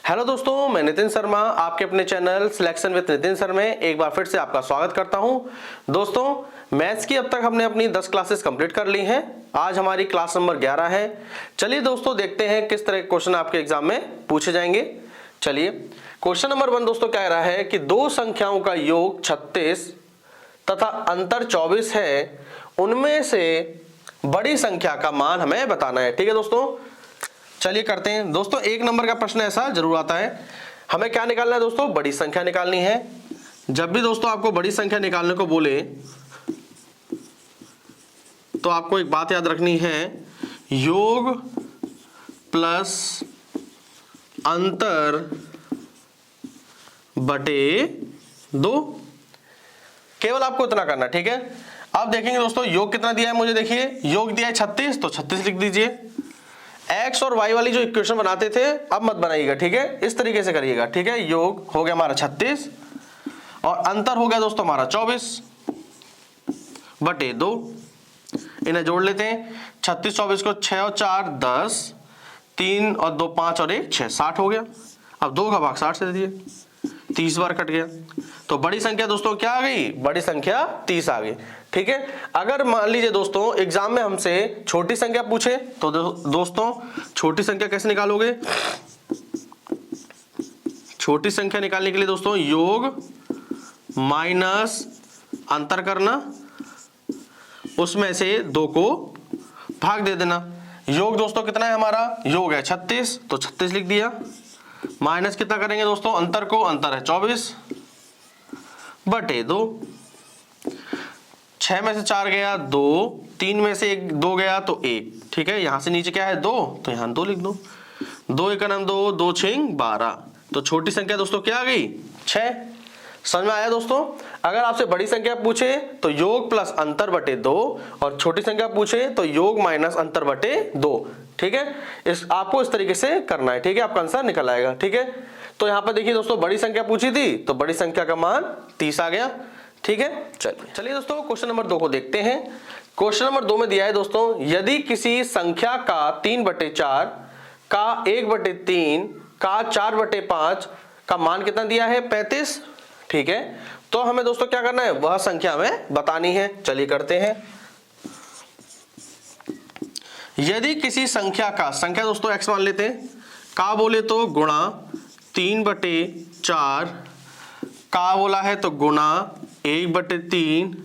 Hello दोस्तों, मैं नितिन शर्मा आपके अपने channel selection with Nitin sir में एक बार फिर से आपका स्वागत करता हूं। दोस्तों, मैथ्स की अब तक हमने अपनी 10 क्लासेस कंप्लीट कर ली हैं। आज हमारी क्लास नंबर 11 है। चलिए दोस्तों, देखते हैं किस तरह के क्वेश्चन आपके एग्जाम में पूछे जाएंगे। चलिए, क्वेश्चन नंबर 1 दोस्तों कह रहा है कि दो संख्याओं का योग 36 तथा अंतर 24 है, उनमें से बड़ी संख्या का मान हमें बताना है। ठीक है दोस्तों, चलिए करते हैं। दोस्तों, एक नंबर का प्रश्न ऐसा जरूर आता है, हमें क्या निकालना है दोस्तों? बड़ी संख्या निकालनी है। जब भी दोस्तों आपको बड़ी संख्या निकालने को बोले तो आपको एक बात याद रखनी है, योग प्लस अंतर बटे 2, केवल आपको इतना करना। ठीक है, अब देखेंगे दोस्तों योग कितना दिया है मुझे। देखिए, योग दिया है 36, तो 36 लिख दीजिए। एक्स और वाई वाली जो इक्वेशन बनाते थे अब मत बनाइएगा, ठीक है, इस तरीके से करिएगा। ठीक है, योग हो गया हमारा 36 और अंतर हो गया दोस्तों हमारा 24 बटे 2। इन्हें जोड़ लेते हैं। 36 24 को 6 और 4 10, 3 और 2 5 और 1 6, 60 हो गया। अब 2 का भाग 60 से दे दिए, 30 बार कट गया। तो बड़ी संख्या दोस्तों क्या आ गई? बड़ी संख्या 30 आ गई। ठीक है, अगर मान लीजिए दोस्तों एग्जाम में हमसे छोटी संख्या पूछे तो दोस्तों छोटी संख्या कैसे निकालोगे? छोटी संख्या निकालने के लिए दोस्तों योग माइनस अंतर करना, उसमें से 2 को भाग दे देना। योग दोस्तों कितना है हमारा? योग है 36, तो 36 लिख दिया। माइनस कितना करेंगे दोस्तों? अंतर को, अंतर है 24 बटे 2। 6 में से 4 गया 2, 3 में से 2 गया तो 1। ठीक है, यहां से नीचे क्या है 2, तो यहां 2 लिख दो। 2 एक 2, 2 6 12। तो छोटी संख्या दोस्तों क्या आ गई? 6। समझ में आया दोस्तों? अगर आपसे बड़ी संख्या पूछे तो योग प्लस अंतर बटे 2 और छोटी संख्या पूछे तो योग माइनस अंतर बटे 2। ठीक है, आपको इस तरीके से करना है। ठीक है, आपका आंसर निकल आएगा। ठीक है, तो यहां पर देखिए दोस्तों बड़ी संख्या पूछी थी तो बड़ी संख्या का मान 30 आ गया। ठीक है, चलिए दोस्तों क्वेश्चन नंबर 2 को देखते हैं। क्वेश्चन नंबर 2 में दिया है दोस्तों, यदि किसी संख्या का 3/4 का 1/3 का 4/5 का मान कितना दिया है? 35। ठीक है, तो हमें दोस्तों क्या करना है? वह संख्या हमें बतानी है। चलिए करते हैं। यदि किसी संख्या का, संख्या दोस्तों x मान लेते हैं, का बोले तो गुणा 3/4, का बोला है तो गुणा 1/3,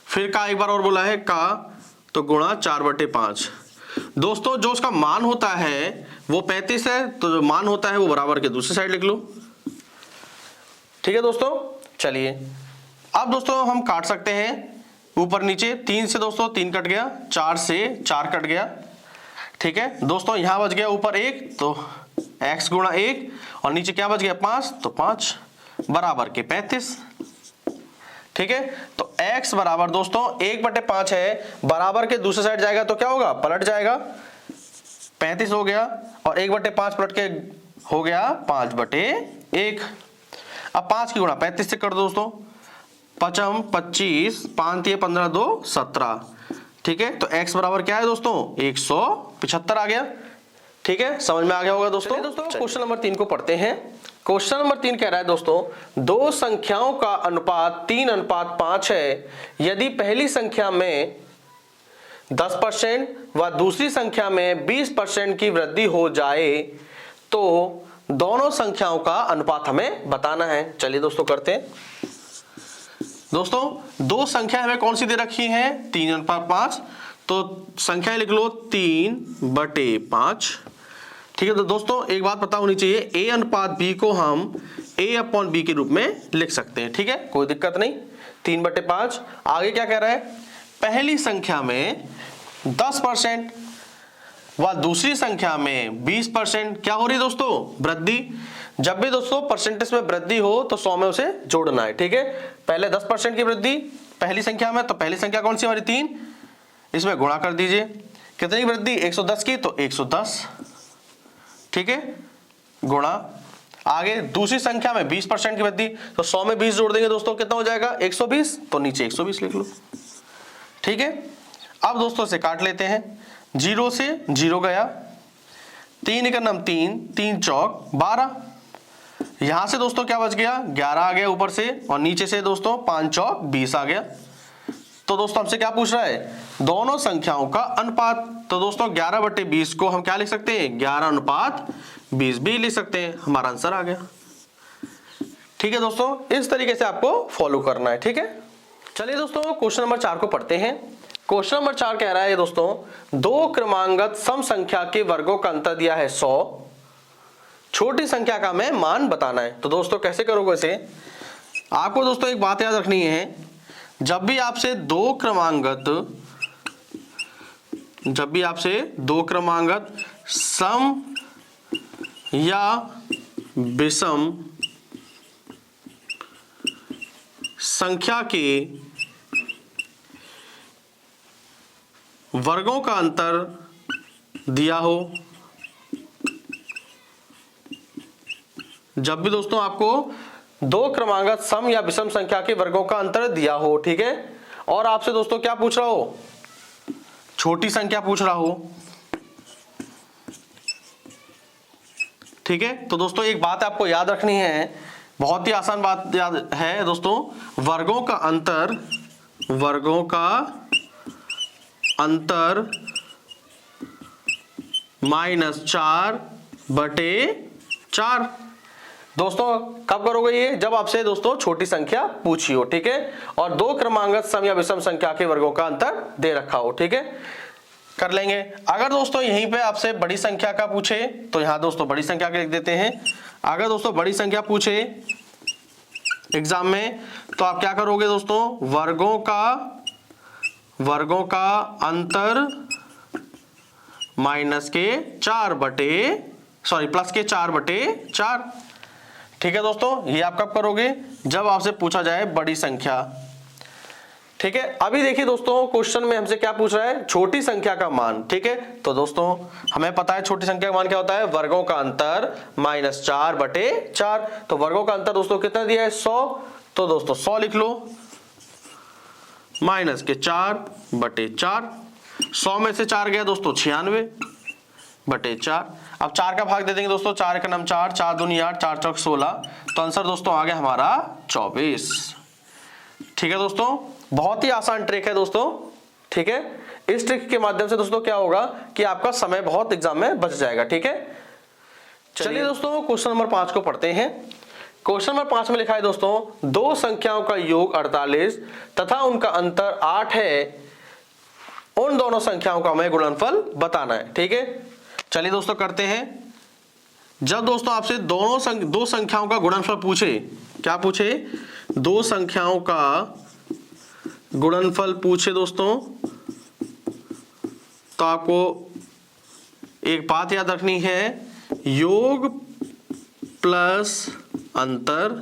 फिर का एक बार और बोला है का तो गुणा 4/5। दोस्तों जो उसका मान होता है वो 35 है, तो जो मान होता है वो बराबर के दूसरी साइड लिख लो। ठीक है दोस्तों, चलिए अब दोस्तों हम काट सकते हैं ऊपर नीचे। 3 से दोस्तों 3 कट गया, 4 से 4 कट गया। ठीक है दोस्तों, यहां बच गया ऊपर 1 तो x गुणा 1 और नीचे क्या बच गया 5, तो 5 बराबर के 35। ठीक है, तो x बराबर दोस्तों 1/5 है, बराबर के दूसरे साइड जाएगा तो क्या होगा? पलट जाएगा, 35 हो गया और 1/5 पलट के हो गया 5/1। अब 5 की गुणा 35 से कर दो दोस्तों, 5 25, 5 15 2 17। ठीक है, तो x बराबर क्या है दोस्तों? 175 आ गया। ठीक है, समझ में आ गया होगा दोस्तों। क्वेश्चन नंबर 3 को पढ़ते हैं। क्वेश्चन नंबर 3 कह रहा है दोस्तों, दो संख्याओं का अनुपात 3:5 है। यदि पहली संख्या में 10% व दूसरी संख्या में 20% की वृद्धि हो जाए तो दोनों संख्याओं का अनुपात हमें बताना है। चलिए दोस्तों करते हैं। दोस्तों दो संख्या हमें कौन सी दे रखी है? 3:5, तो संख्या लिख लो 3/5। ठीक है, तो दोस्तों एक बात पता होनी चाहिए, a अनुपात b को हम a/b के रूप में लिख सकते हैं। ठीक है, कोई दिक्कत नहीं। 3/5। आगे क्या कह रहा है? पहली संख्या में 10% व दूसरी संख्या में 20% क्या हो रही है दोस्तों? वृद्धि। जब भी दोस्तों परसेंटेज में वृद्धि हो तो 100 में उसे जोड़ना है। ठीक है, पहले 10% की वृद्धि पहली संख्या में, तो पहली संख्या कौन सी हमारी? 3, इसमें गुणा कर दीजिए। कितनी वृद्धि? 110 की, तो 110। ठीक है, गुणा। आगे दूसरी संख्या में 20% की वृद्धि, तो 100 में 20 जोड़ देंगे दोस्तों, कितना हो जाएगा? 120, तो नीचे 120 लिख लो। ठीक है, अब दोस्तों से काट लेते हैं। 0 से 0 गया, 3 एकम 3, 3 चौक 12। यहां से दोस्तों क्या बच गया, 11 आ गया ऊपर से, और नीचे से दोस्तों 5 चौक 20 आ गया। तो दोस्तों हमसे क्या पूछ रहा है, दोनों संख्याओं का अनुपात। तो दोस्तों 11/20 को हम क्या लिख सकते हैं, 11:20 भी लिख सकते हैं। हमारा आंसर आ गया। ठीक है दोस्तों, इस तरीके से आपको फॉलो करना है। ठीक है, चलिए दोस्तों क्वेश्चन नंबर 4 को पढ़ते हैं। क्वेश्चन नंबर 4 कह रहा है दोस्तों, दो क्रमांगत सम संख्या के वर्गों का अंतर दिया है 100, छोटी संख्या का हमें मान बताना है। तो दोस्तों कैसे करोगे इसे, आपको दोस्तों एक बात याद रखनी है, जब भी आपसे दो क्रमांगत सम या विषम संख्या के वर्गों का अंतर दिया हो, जब भी दोस्तों आपको दो क्रमांगत सम या विषम संख्या के वर्गों का अंतर दिया हो, ठीक है, और आपसे दोस्तों क्या पूछ रहा हो, छोटी संख्या पूछ रहा हो। ठीक है, तो दोस्तों एक बात आपको याद रखनी है, बहुत ही आसान बात याद है दोस्तों, वर्गों का अंतर -4/4। दोस्तों कब करोगे ये, जब आपसे दोस्तों छोटी संख्या पूछी हो। ठीक है, और दो क्रमांगत सम या विषम संख्या के वर्गों का अंतर दे रखा हो। ठीक है, कर लेंगे। अगर दोस्तों यहीं पे आपसे बड़ी संख्या का पूछे तो यहां दोस्तों बड़ी संख्या के लिख देते हैं। अगर दोस्तों बड़ी संख्या पूछे एग्जाम में तो आप क्या करोगे दोस्तों, वर्गों का अंतर +4/4। ठीक है दोस्तों, ये आप कब करोगे, जब आपसे पूछा जाए बड़ी संख्या। ठीक है, अभी देखिए दोस्तों क्वेश्चन में हमसे क्या पूछ रहा है, छोटी संख्या का मान। ठीक है, तो दोस्तों हमें पता है छोटी संख्या का मान क्या होता है, वर्गों का अंतर -4/4। तो वर्गों का अंतर दोस्तों कितना दिया है, 100। तो दोस्तों 100 लिख लो, -4/4। 100 में से 4 गया दोस्तों 96/4। अब 4 का भाग दे देंगे दोस्तों, 4 एकम 4, 4 दूनी 8, 4 चौक 16। तो आंसर दोस्तों आ गया हमारा 24। ठीक है दोस्तों, बहुत ही आसान ट्रिक है दोस्तों। ठीक है, इस ट्रिक के माध्यम से दोस्तों क्या होगा कि आपका समय बहुत एग्जाम में बच जाएगा। ठीक है, चलिए दोस्तों क्वेश्चन नंबर 5 को पढ़ते हैं। क्वेश्चन नंबर 5 में लिखा है दोस्तों, दो संख्याओं का योग 48 तथा उनका अंतर 8 है, उन दोनों संख्याओं का हमें गुणनफल बताना है। ठीक है, चलिए दोस्तों करते हैं। जब दोस्तों आपसे दो संख्याओं का गुणनफल पूछे, क्या पूछे, दो संख्याओं का गुणनफल पूछे दोस्तों, तो आपको एक बात याद रखनी है, योग प्लस अंतर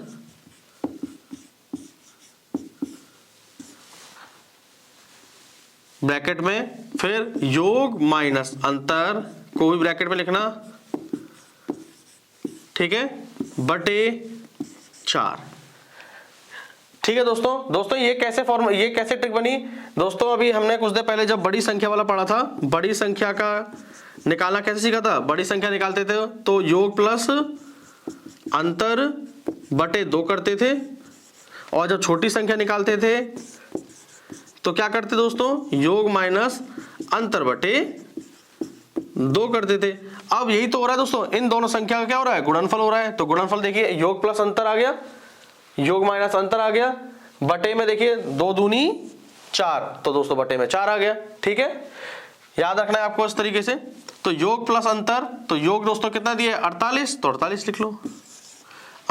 ब्रैकेट में, फिर योग माइनस अंतर को भी ब्रैकेट में लिखना। ठीक है, /4। ठीक है दोस्तों ये कैसे ट्रिक बनी दोस्तों, अभी हमने कुछ देर पहले जब बड़ी संख्या वाला पढ़ा था, बड़ी संख्या का निकालना कैसे सीखा था, बड़ी संख्या निकालते थे तो योग प्लस अंतर /2 करते थे, और जब छोटी संख्या निकालते थे तो क्या करते दोस्तों, योग माइनस अंतर /2 करते थे। अब यही तो हो रहा है दोस्तों, इन दोनों संख्या का क्या हो रहा है, गुणनफल हो रहा है। तो गुणनफल देखिए, योग प्लस अंतर आ गया, योग माइनस अंतर आ गया, बटे में देखिए 2 दूनी 4, तो दोस्तों बटे में 4 आ गया। ठीक है, याद रखना है आपको इस तरीके से। तो योग प्लस अंतर, तो योग दोस्तों कितना दिया है 48, तो 48 लिख लो।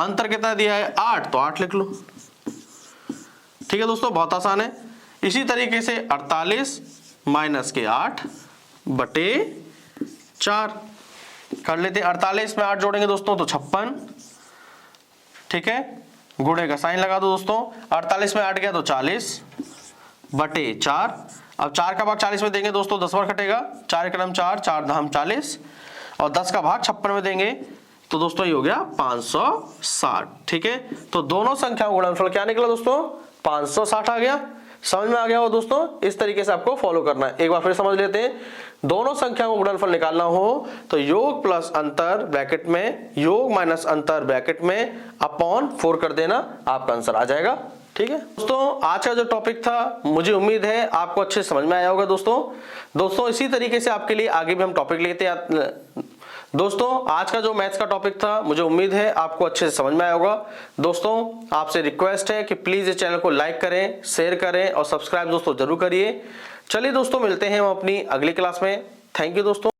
अंतर कितना दिया है 8, तो 8 लिख लो। ठीक है दोस्तों, बहुत आसान है। इसी तरीके से 48 माइनस के 8/4 कर लेते हैं। 48 में 8 जोड़ेंगे दोस्तों तो 56। ठीक है, गुणे का साइन लगा दो दोस्तों, 48 में 8 गया तो 40/4। अब 4 का भाग 40 में देंगे दोस्तों 10 बार कटेगा, 4 एकम 4, 4 धाम 40, और 10 का भाग 56 में देंगे तो दोस्तों ये हो गया 560। ठीक है, तो दोनों संख्याओं का गुणनफल क्या निकला दोस्तों, 560 आ गया। समझ में आ गया हो दोस्तों? इस तरीके से आपको फॉलो करना है। एक बार फिर समझ लेते हैं, दोनों संख्या को गुणनफल निकालना हो तो योग प्लस अंतर ब्रैकेट में, योग माइनस अंतर ब्रैकेट में, अपॉन 4 कर देना, आपका आंसर आ जाएगा। ठीक है दोस्तों, आज का जो टॉपिक था मुझे उम्मीद है आपको अच्छे से समझ में आया होगा। दोस्तों इसी तरीके से आपके लिए आगे भी हम टॉपिक लेते हैं। दोस्तों आज का जो मैथ्स का टॉपिक था मुझे उम्मीद है आपको अच्छे से समझ में आया होगा। दोस्तों आपसे रिक्वेस्ट है कि प्लीज इस चैनल को लाइक करें, शेयर करें और सब्सक्राइब दोस्तों जरूर करिए। चलिए दोस्तों मिलते हैं हम अपनी अगली क्लास में। थैंक यू दोस्तों।